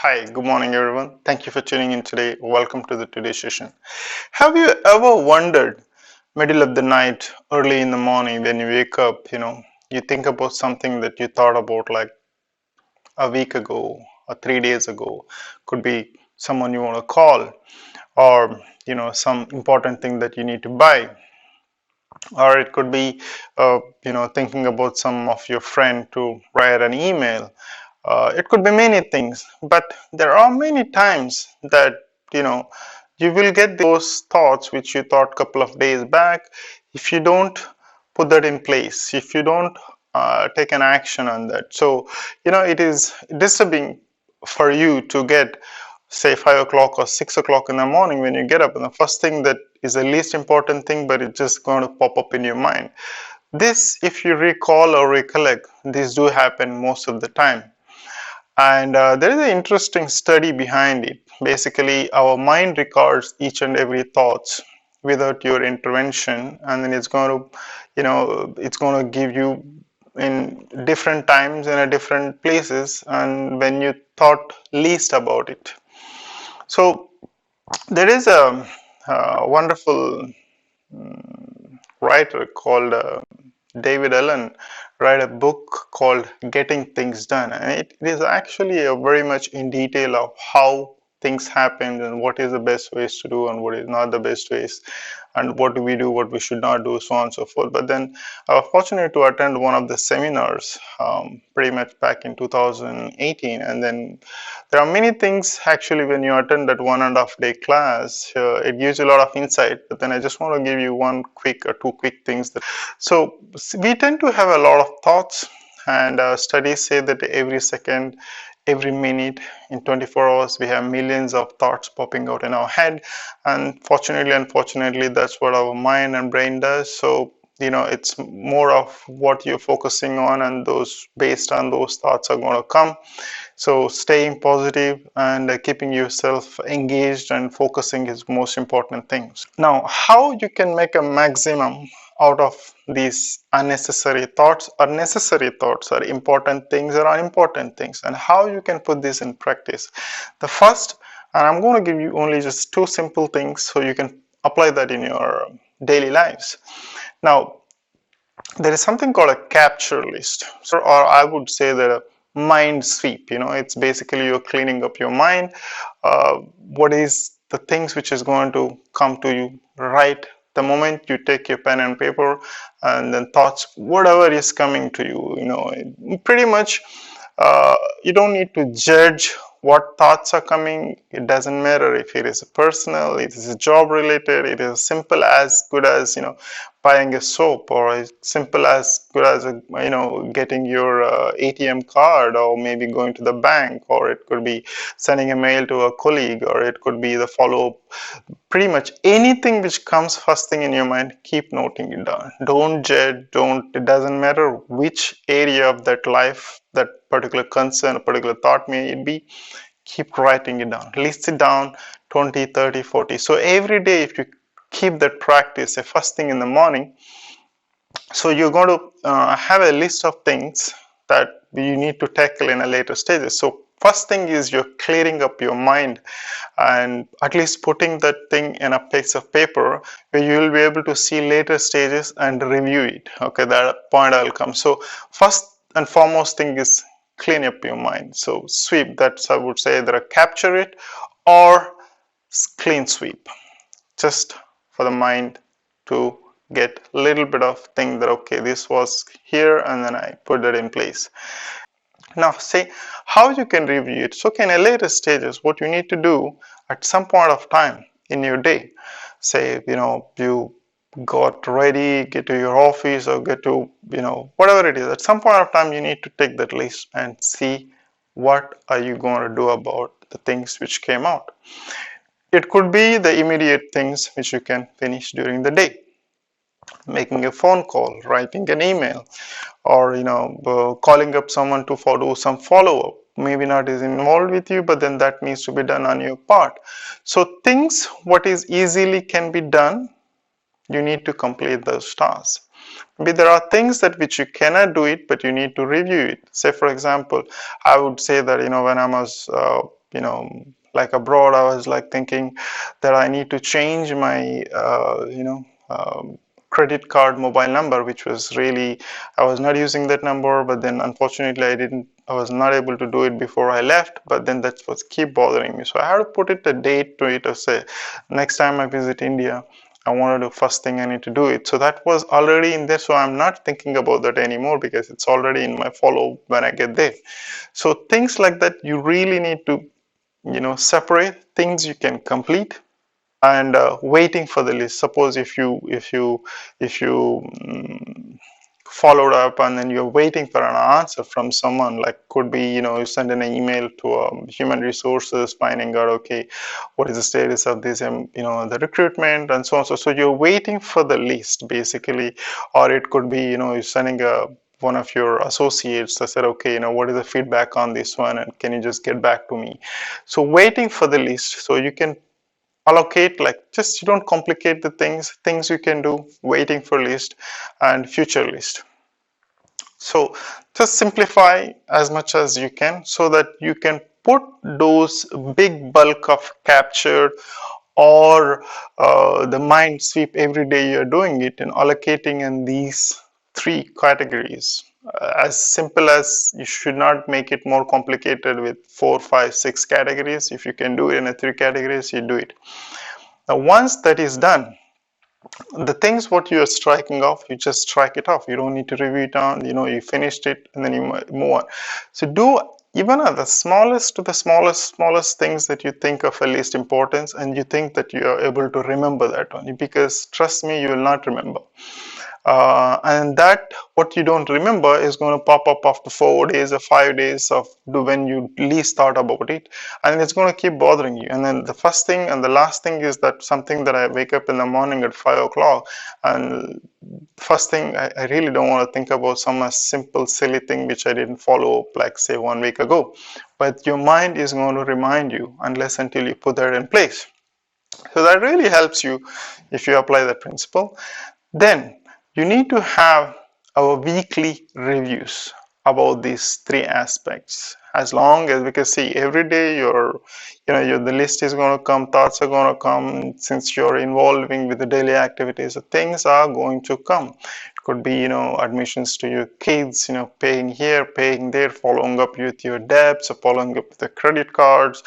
Hi, good morning everyone. Thank you for tuning in today. Welcome to the today's session. Have you ever wondered, middle of the night, early in the morning, when you wake up, you think about something that you thought about like a week ago or 3 days ago? Could be someone you want to call, or some important thing that you need to buy, or it could be thinking about some of your friend to write an email. It could be many things, but there are many times that you know you will get those thoughts which you thought couple of days back. If you don't put that in place, if you don't take an action on that, so it is disturbing for you to get, say, 5 o'clock or 6 o'clock in the morning when you get up, and the first thing that is the least important thing, but it's just going to pop up in your mind. This, if you recall or recollect, these do happen most of the time. And there is an interesting study behind it. Basically, our mind records each and every thoughts without your intervention, and then it's going to give you in different times and at different places, and when you thought least about it. So there is a wonderful writer called David Allen write a book called Getting Things Done, and it is actually a very much in detail of how things happen and what is the best ways to do and what is not the best ways, and what do we do, what we should not do, so on and so forth. But then I was fortunate to attend one of the seminars pretty much back in 2018, and then there are many things actually when you attend that 1.5 day class. It gives you a lot of insight, but then I just want to give you one quick or two quick things. So we tend to have a lot of thoughts, and studies say that every second, every minute, in 24 hours, we have millions of thoughts popping out in our head. And fortunately, unfortunately, that's what our mind and brain does. So it's more of what you're focusing on, and those based on those thoughts are going to come. So staying positive and keeping yourself engaged and focusing is most important things. Now, how you can make a maximum out of these unnecessary thoughts or necessary thoughts, or important things or unimportant things, and how you can put this in practice. The first, and I'm going to give you only just two simple things so you can apply that in your daily lives. Now, there is something called a capture list, so, or I would say that a mind sweep. It's basically you're cleaning up your mind. What is the things which is going to come to you right the moment you take your pen and paper, and then thoughts, whatever is coming to you, pretty much you don't need to judge what thoughts are coming. It doesn't matter if it is personal, it is job related, it is simple as good as buying a soap, or as simple as good as getting your ATM card, or maybe going to the bank, or it could be sending a mail to a colleague, or it could be the follow up. Pretty much anything which comes first thing in your mind, keep noting it down. Don't judge, don't, it doesn't matter which area of that life, that particular concern, a particular thought may it be, keep writing it down. List it down 20, 30, 40. So every day, if you keep that practice, say first thing in the morning, so you're going to have a list of things that you need to tackle in a later stages. So first thing is you're clearing up your mind, and at least putting that thing in a piece of paper where you will be able to see later stages and review it. Okay, that point I'll come. So first and foremost thing is clean up your mind. So sweep, that's I would say either capture it or clean sweep, just for the mind to get a little bit of thing that okay, this was here, and then I put that in place. Now say how you can review it. So in a later stages, what you need to do at some point of time in your day, say you got ready, get to your office, or get to whatever it is, at some point of time you need to take that list and see what are you going to do about the things which came out. It could be the immediate things which you can finish during the day, making a phone call, writing an email, or calling up someone to do some follow-up. Maybe not is involved with you, but then that needs to be done on your part. So things what is easily can be done, you need to complete those tasks. Maybe there are things that which you cannot do it, but you need to review it. Say for example, I would say that when I was like abroad, I was like thinking that I need to change my, credit card mobile number, which was really, I was not using that number, but then unfortunately I was not able to do it before I left, but then that was keep bothering me. So I had to put it a date to it, or say, next time I visit India, I wanted to first thing I need to do it. So that was already in there. So I'm not thinking about that anymore because it's already in my follow when I get there. So things like that, you really need to, separate things you can complete and waiting for the list. Suppose if you followed up and then you're waiting for an answer from someone, like could be, you send an email to human resources finding out, okay, what is the status of this, the recruitment and so on. So you're waiting for the list basically, or it could be, you're sending one of your associates that said, okay, what is the feedback on this one, and can you just get back to me? So waiting for the list, so you can allocate, like, just you don't complicate the things you can do, waiting for list and future list. So just simplify as much as you can so that you can put those big bulk of captured or the mind sweep every day you're doing it and allocating in these three categories. As simple as, you should not make it more complicated with 4, 5, 6 categories. If you can do it in a 3 categories, you do it. Now, once that is done, the things what you are striking off, you just strike it off. You don't need to review it on, you finished it and then you move on. So do even at the smallest to the smallest things that you think of a least importance, and you think that you are able to remember that one, because trust me, you will not remember. And that what you don't remember is going to pop up after 4 days or 5 days of when you least thought about it, and it's going to keep bothering you. And then the first thing and the last thing is that something that I wake up in the morning at 5 o'clock, and first thing I really don't want to think about some simple silly thing which I didn't follow up, like say 1 week ago. But your mind is going to remind you unless until you put that in place. So that really helps you if you apply the principle. Then you need to have our weekly reviews about these three aspects. As long as, because see, every day the list is going to come, thoughts are going to come, since you're involving with the daily activities, the things are going to come. It could be, admissions to your kids, paying here, paying there, following up with your debts, or following up with the credit cards,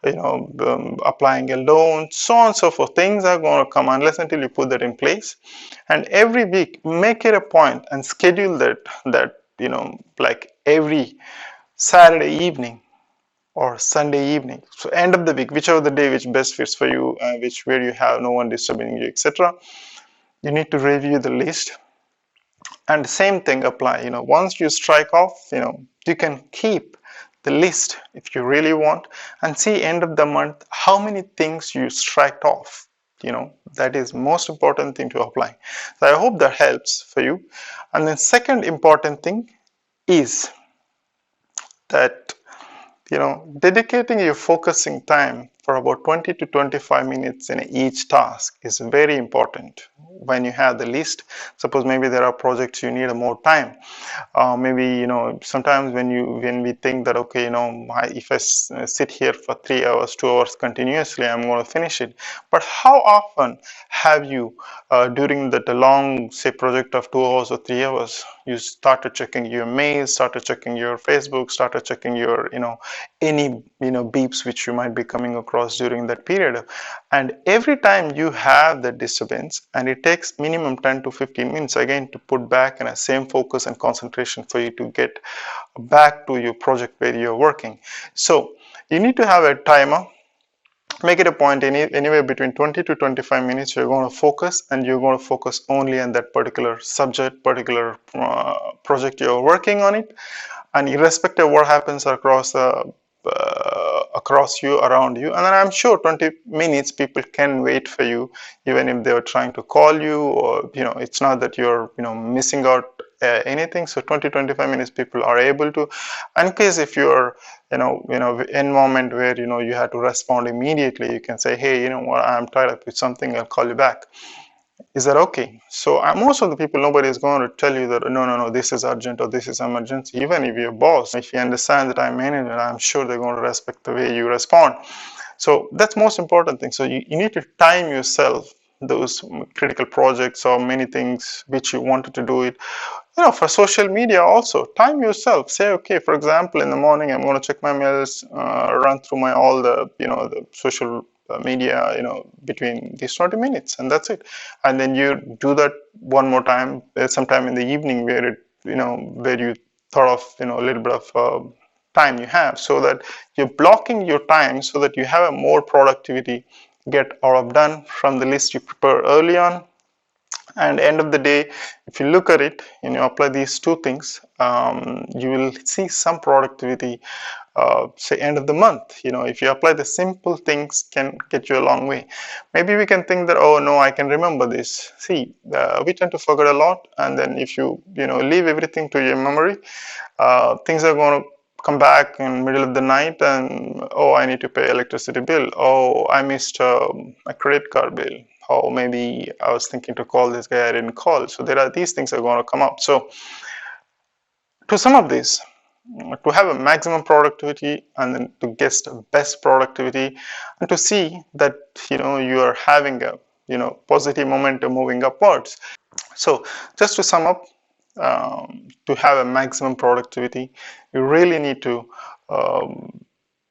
applying a loan, so on and so forth. Things are going to come unless until you put that in place. And every week, make it a point and schedule that like every Saturday evening or Sunday evening. So end of the week, whichever the day which best fits for you, where you have no one disturbing you, etc. You need to review the list. And the same thing apply. Once you strike off, you can keep the list if you really want, and see end of the month how many things you striked off. That is most important thing to apply. So I hope that helps for you. And then second important thing is that dedicating your focusing time for about 20 to 25 minutes in each task is very important. When you have the list, suppose maybe there are projects you need more time. Maybe sometimes when we think that, okay, if I sit here for 3 hours, 2 hours continuously, I'm going to finish it. But how often have you during that long, say, project of 2 hours or 3 hours, you started checking your mail, started checking your Facebook, started checking your any beeps which you might be coming across during that period? And every time you have that disturbance, and it takes minimum 10 to 15 minutes again to put back in a same focus and concentration for you to get back to your project where you're working. So you need to have a timer. Make it a point, anywhere between 20 to 25 minutes you're going to focus, and you're going to focus only on that particular subject, particular project you're working on it. And irrespective of what happens across you, around you, and then I'm sure 20 minutes people can wait for you, even if they are trying to call you, or it's not that you're missing out anything. So 20-25 minutes people are able to. And in case if you're in moment where you have to respond immediately, you can say, hey, what, I'm tied up with something, I'll call you back. Is that okay? So most of the people, nobody is going to tell you that no, no, no, this is urgent or this is emergency. Even if your boss, if you understand the time management, I'm sure they're going to respect the way you respond. So that's most important thing. So you need to time yourself those critical projects or many things which you wanted to do it. For social media also, time yourself. Say, okay, for example, in the morning, I'm going to check my mails, run through my all the, the social media, between these 20 minutes, and that's it. And then you do that one more time, sometime in the evening, where where you thought of, a little bit of time you have, so that you're blocking your time so that you have a more productivity get all of done from the list you prepare early on. And end of the day, if you look at it and you apply these two things, you will see some productivity, say end of the month. If you apply the simple things, can get you a long way. Maybe we can think that, oh no, I can remember this. See, we tend to forget a lot, and then if you leave everything to your memory, things are going to come back in middle of the night, and oh, I need to pay electricity bill. Oh, I missed a credit card bill. Oh, maybe I was thinking to call this guy, I didn't call. So there are these things are going to come up. So to sum up this, to have a maximum productivity and then to get best productivity, and to see that you are having a positive momentum moving upwards. So just to sum up, to have a maximum productivity, you really need to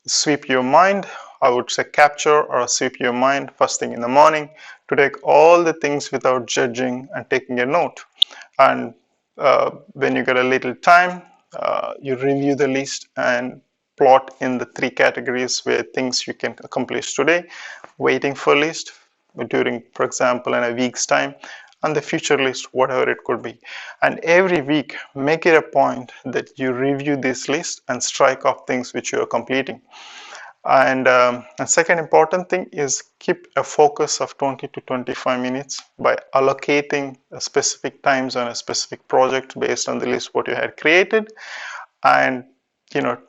sweep your mind. I would say capture or sweep your mind first thing in the morning, to take all the things without judging and taking a note. And when you get a little time, you review the list and plot in the three categories where things you can accomplish today, waiting for list during, for example, in a week's time, and the future list, whatever it could be. And every week, make it a point that you review this list and strike off things which you are completing. And a second important thing is keep a focus of 20 to 25 minutes by allocating specific times on a specific project based on the list what you had created. And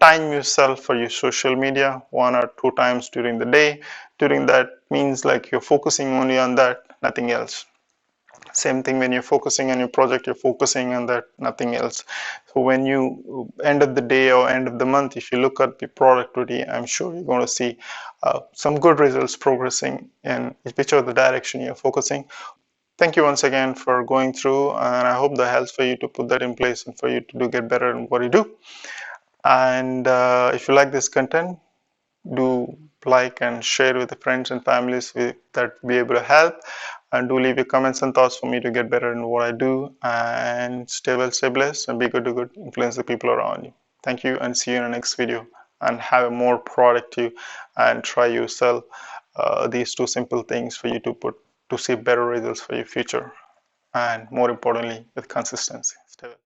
time yourself for your social media 1 or 2 times during the day. During that means like you're focusing only on that, nothing else. Same thing when you're focusing on your project, you're focusing on that, nothing else. So when you end of the day or end of the month, if you look at the productivity, I'm sure you're going to see some good results progressing in whichever the direction you're focusing. Thank you once again for going through, and I hope that helps for you to put that in place and for you to do get better in what you do. And if you like this content, do like and share with the friends and families that be able to help, and do leave your comments and thoughts for me to get better in what I do. And stay well, stay blessed, and be good to good influence the people around you. Thank you, and see you in the next video, and have a more productive and try yourself these two simple things for you to put to see better results for your future, and more importantly with consistency. Stay well.